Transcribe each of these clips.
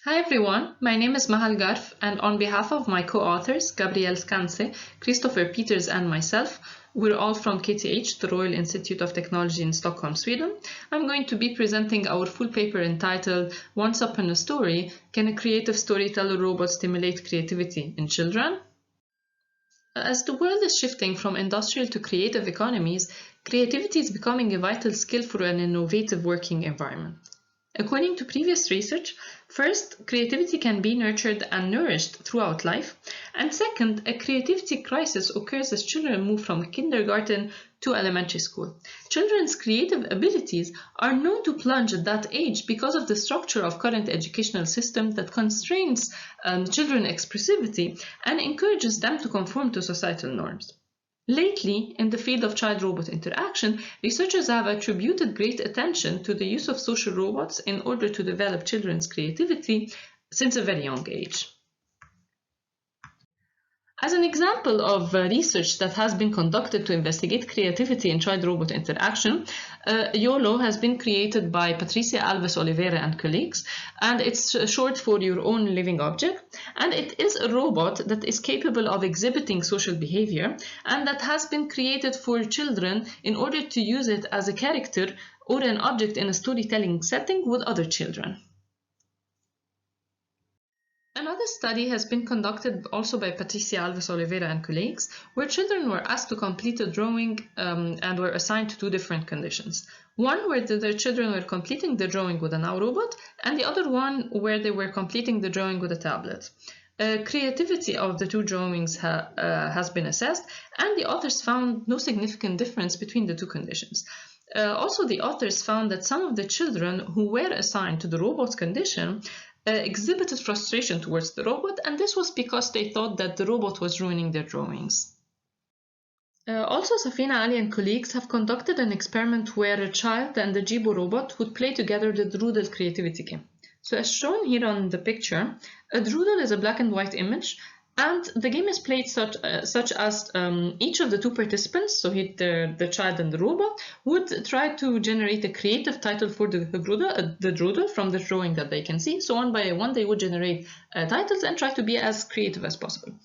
Hi everyone, my name is El-Garf, and on behalf of my co-authors Gabriel Scanse, Christopher Peters and myself, we're all from KTH, the Royal Institute of Technology in Stockholm, Sweden. I'm going to be presenting our full paper entitled Once Upon a Story, Can a Creative Storyteller Robot Stimulate Creativity in Children? As the world is shifting from industrial to creative economies, creativity is becoming a vital skill for an innovative working environment. According to previous research, first, creativity can be nurtured and nourished throughout life, and second, a creativity crisis occurs as children move from kindergarten to elementary school. Children's creative abilities are known to plunge at that age because of the structure of current educational system that constrains children's expressivity and encourages them to conform to societal norms. Lately, in the field of child-robot interaction, researchers have attributed great attention to the use of social robots in order to develop children's creativity since a very young age. As an example of research that has been conducted to investigate creativity in child-robot interaction, YOLO has been created by Patricia Alves Oliveira and colleagues, and it's short for Your Own Living Object, and it is a robot that is capable of exhibiting social behavior and that has been created for children in order to use it as a character or an object in a storytelling setting with other children. Another study has been conducted also by Patricia Alves Oliveira and colleagues, where children were asked to complete a drawing and were assigned to two different conditions. One where their children were completing the drawing with a Now robot, and the other one where they were completing the drawing with a tablet. Creativity of the two drawings has been assessed, and the authors found no significant difference between the two conditions. Also, the authors found that some of the children who were assigned to the robot condition exhibited frustration towards the robot, and this was because they thought that the robot was ruining their drawings. Also, Safina Ali and colleagues have conducted an experiment where a child and the Jibo robot would play together the Droodle creativity game. So as shown here on the picture, a Droodle is a black and white image, and the game is played such as each of the two participants, so here the child and the robot, would try to generate a creative title for the Droodle from the drawing that they can see. So one by one they would generate titles and try to be as creative as possible.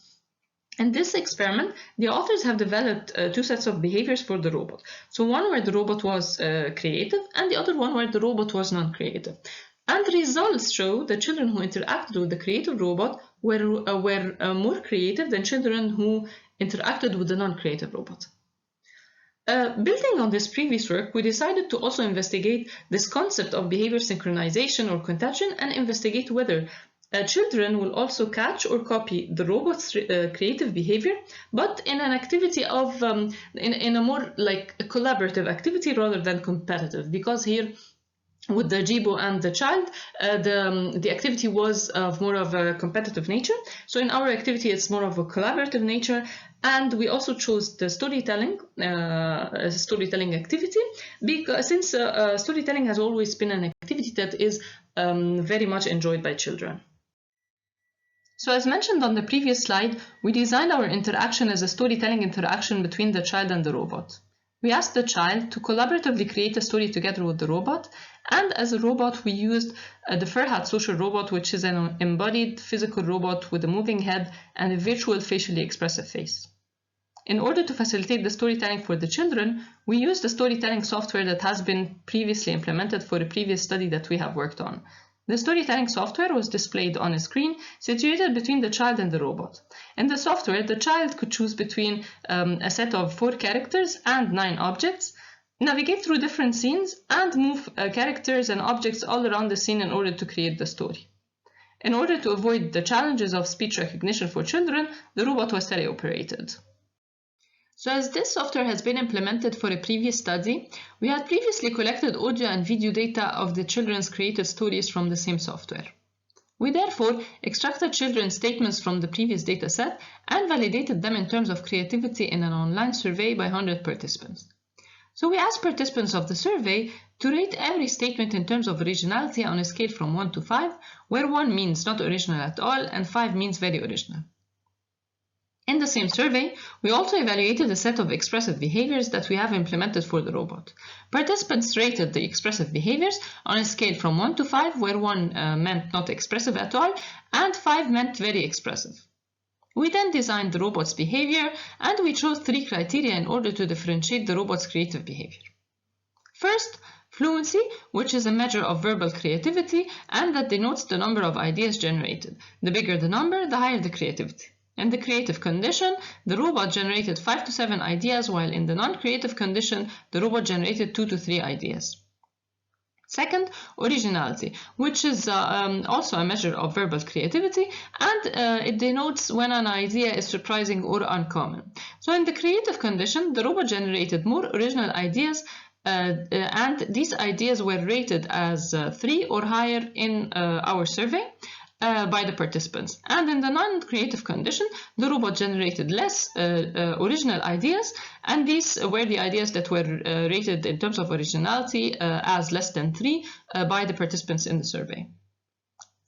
In this experiment, the authors have developed two sets of behaviors for the robot. So one where the robot was creative and the other one where the robot was non-creative. And the results show that children who interacted with the creative robot were more creative than children who interacted with the non-creative robot. Building on this previous work, we decided to also investigate this concept of behavior synchronization or contagion and investigate whether children will also catch or copy the robot's creative behavior, but in an activity of, in a more like a collaborative activity rather than competitive, because here with the Jibo and the child, the activity was of more of a competitive nature. So in our activity, it's more of a collaborative nature. And we also chose the storytelling as a storytelling activity, because since storytelling has always been an activity that is very much enjoyed by children. So as mentioned on the previous slide, we designed our interaction as a storytelling interaction between the child and the robot. We asked the child to collaboratively create a story together with the robot, and as a robot we used the Furhat social robot, which is an embodied physical robot with a moving head and a virtual facially expressive face. In order to facilitate the storytelling for the children, we used the storytelling software that has been previously implemented for a previous study that we have worked on. The storytelling software was displayed on a screen situated between the child and the robot. In the software, the child could choose between a set of 4 characters and 9 objects, navigate through different scenes, and move characters and objects all around the scene in order to create the story. In order to avoid the challenges of speech recognition for children, the robot was teleoperated. So as this software has been implemented for a previous study, we had previously collected audio and video data of the children's created stories from the same software. We therefore extracted children's statements from the previous data set and validated them in terms of creativity in an online survey by 100 participants. So we asked participants of the survey to rate every statement in terms of originality on a scale from 1 to 5, where 1 means not original at all and 5 means very original. In the same survey, we also evaluated a set of expressive behaviors that we have implemented for the robot. Participants rated the expressive behaviors on a scale from 1 to 5, where 1 meant not expressive at all, and 5 meant very expressive. We then designed the robot's behavior, and we chose 3 criteria in order to differentiate the robot's creative behavior. First, fluency, which is a measure of verbal creativity, and that denotes the number of ideas generated. The bigger the number, the higher the creativity. In the creative condition, the robot generated 5 to 7 ideas, while in the non-creative condition, the robot generated 2 to 3 ideas. Second, originality, which is also a measure of verbal creativity, and it denotes when an idea is surprising or uncommon. So in the creative condition, the robot generated more original ideas, and these ideas were rated as 3 or higher in our survey by the participants. And in the non-creative condition, the robot generated less original ideas, and these were the ideas that were rated in terms of originality as less than 3 by the participants in the survey.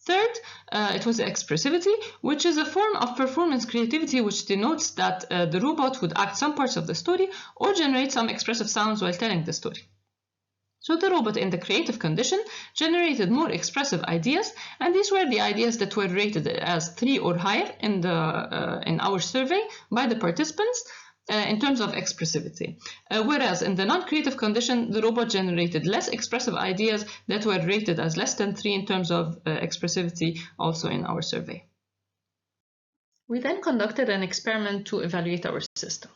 Third, it was expressivity, which is a form of performance creativity which denotes that the robot would act some parts of the story or generate some expressive sounds while telling the story. So the robot in the creative condition generated more expressive ideas, and these were the ideas that were rated as 3 or higher in our survey by the participants in terms of expressivity. Whereas in the non-creative condition, the robot generated less expressive ideas that were rated as less than 3 in terms of expressivity also in our survey. We then conducted an experiment to evaluate our system.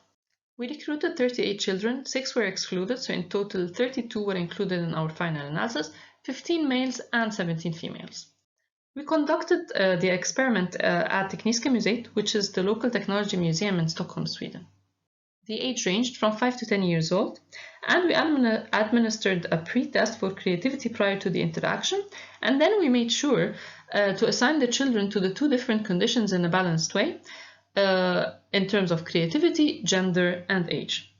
We recruited 38 children, 6 were excluded, so in total 32 were included in our final analysis, 15 males and 17 females. We conducted the experiment at Tekniska Museet, which is the local technology museum in Stockholm, Sweden. The age ranged from 5 to 10 years old, and we administered a pre-test for creativity prior to the interaction, and then we made sure to assign the children to the 2 different conditions in a balanced way, in terms of creativity, gender, and age.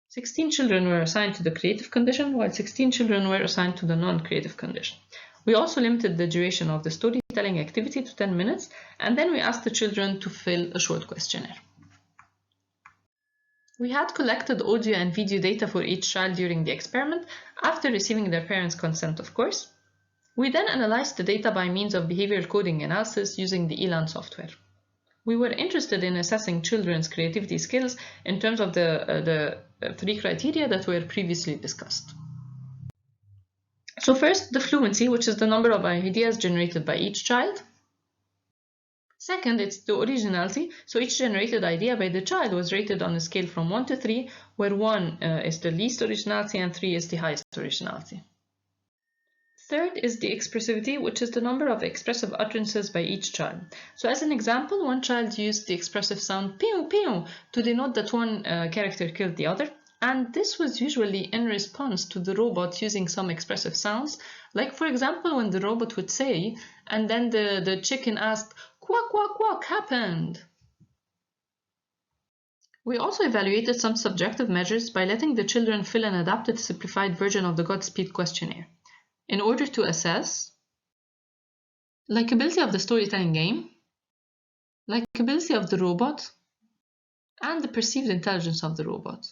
16 children were assigned to the creative condition, while 16 children were assigned to the non-creative condition. We also limited the duration of the storytelling activity to 10 minutes, and then we asked the children to fill a short questionnaire. We had collected audio and video data for each child during the experiment, after receiving their parents' consent, of course. We then analyzed the data by means of behavioral coding analysis using the ELAN software. We were interested in assessing children's creativity skills in terms of the 3 criteria that were previously discussed. So first, the fluency, which is the number of ideas generated by each child. Second, it's the originality, so each generated idea by the child was rated on a scale from 1 to 3, where 1 is the least originality and 3 is the highest originality. Third is the expressivity, which is the number of expressive utterances by each child. So as an example, one child used the expressive sound pew pew to denote that one character killed the other, and this was usually in response to the robot using some expressive sounds, like for example when the robot would say, and then the chicken asked, "Quack, quack, quack happened." We also evaluated some subjective measures by letting the children fill an adapted simplified version of the Godspeed questionnaire, in order to assess likability of the storytelling game, likability of the robot, and the perceived intelligence of the robot.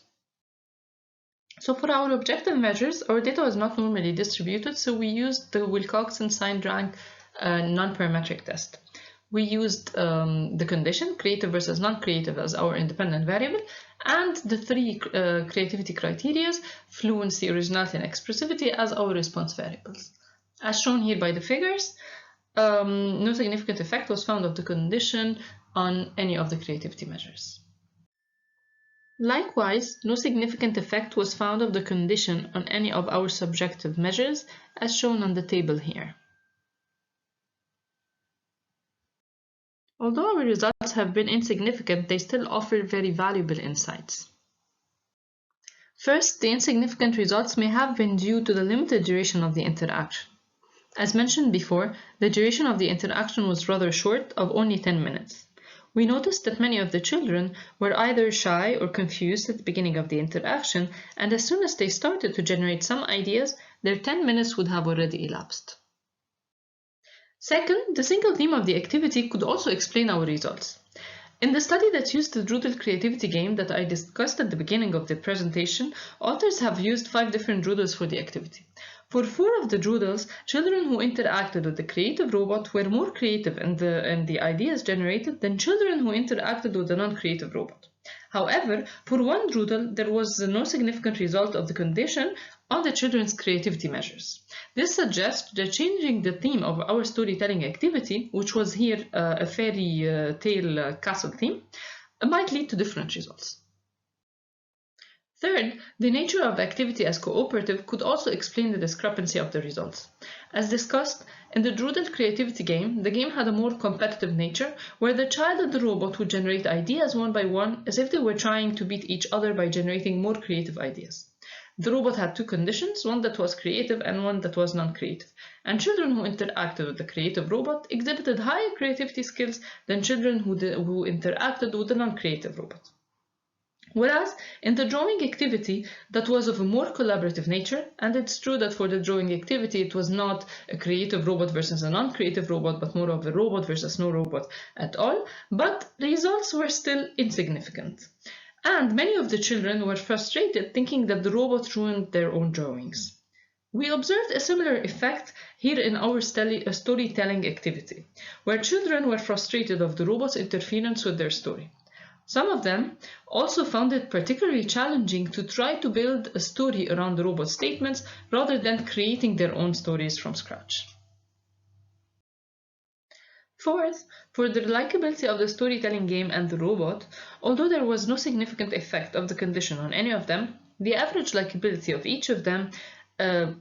So for our objective measures, our data was not normally distributed, so we used the Wilcoxon signed rank non-parametric test. We used the condition, creative versus non-creative, as our independent variable, and the 3 creativity criteria, fluency, originality, and expressivity, as our response variables. As shown here by the figures, no significant effect was found of the condition on any of the creativity measures. Likewise, no significant effect was found of the condition on any of our subjective measures, as shown on the table here. Although our results have been insignificant, they still offer very valuable insights. First, the insignificant results may have been due to the limited duration of the interaction. As mentioned before, the duration of the interaction was rather short, of only 10 minutes. We noticed that many of the children were either shy or confused at the beginning of the interaction, and as soon as they started to generate some ideas, their 10 minutes would have already elapsed. Second, the single theme of the activity could also explain our results. In the study that used the Doodle creativity game that I discussed at the beginning of the presentation, authors have used 5 different doodles for the activity. For 4 of the doodles, children who interacted with the creative robot were more creative in the ideas generated than children who interacted with the non-creative robot. However, for 1 doodle, there was no significant result of the condition on the children's creativity measures. This suggests that changing the theme of our storytelling activity, which was here a fairy tale castle theme, might lead to different results. Third, the nature of the activity as cooperative could also explain the discrepancy of the results. As discussed, in the Doodle creativity game, the game had a more competitive nature, where the child and the robot would generate ideas one by one as if they were trying to beat each other by generating more creative ideas. The robot had 2 conditions, one that was creative and one that was non-creative, and children who interacted with the creative robot exhibited higher creativity skills than children who interacted with the non-creative robot. Whereas in the drawing activity, that was of a more collaborative nature, and it's true that for the drawing activity it was not a creative robot versus a non-creative robot, but more of a robot versus no robot at all, but the results were still insignificant. And many of the children were frustrated thinking that the robot ruined their own drawings. We observed a similar effect here in our storytelling activity, where children were frustrated of the robot's interference with their story. Some of them also found it particularly challenging to try to build a story around the robot's statements rather than creating their own stories from scratch. Fourth, for the likability of the storytelling game and the robot, although there was no significant effect of the condition on any of them, the average likability of each of them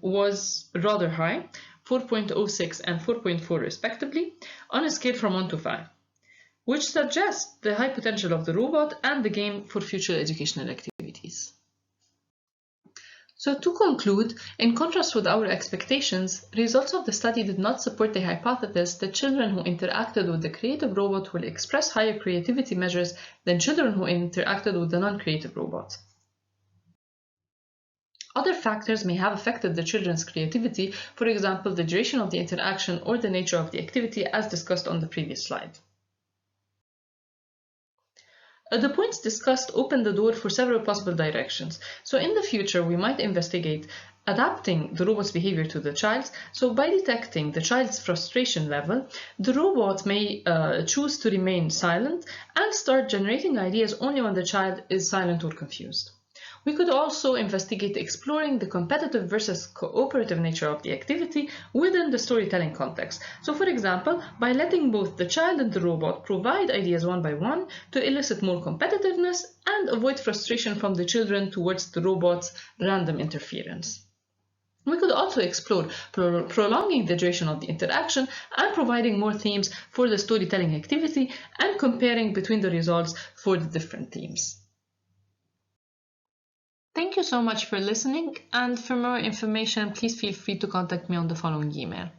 was rather high, 4.06 and 4.4 respectively, on a scale from 1 to 5, which suggests the high potential of the robot and the game for future educational activities. So to conclude, in contrast with our expectations, results of the study did not support the hypothesis that children who interacted with the creative robot will express higher creativity measures than children who interacted with the non-creative robot. Other factors may have affected the children's creativity, for example, the duration of the interaction or the nature of the activity as discussed on the previous slide. The points discussed open the door for several possible directions. So in the future, we might investigate adapting the robot's behavior to the child's. So by detecting the child's frustration level, the robot may choose to remain silent and start generating ideas only when the child is silent or confused. We could also investigate exploring the competitive versus cooperative nature of the activity within the storytelling context. So for example, by letting both the child and the robot provide ideas one by one to elicit more competitiveness and avoid frustration from the children towards the robot's random interference. We could also explore prolonging the duration of the interaction and providing more themes for the storytelling activity and comparing between the results for the different themes. Thank you so much for listening, and for more information, please feel free to contact me on the following email.